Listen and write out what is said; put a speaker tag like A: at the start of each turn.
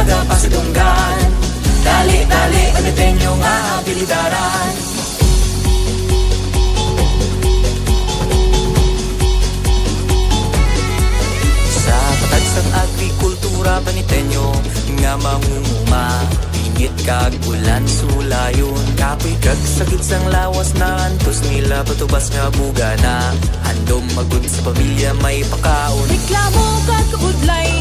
A: aga pa sa dunggan. Dali, dali, panitenyo nga abilidaran. Sa patag sang agrikultura panitenyo nga mangunguma. Ingit kag ulan sulayon, kapoy kag sagit sang lawas na antos nila patubas nga bugana. Handom magud sa pamilya may pakaon.
B: Reklamo kag udlay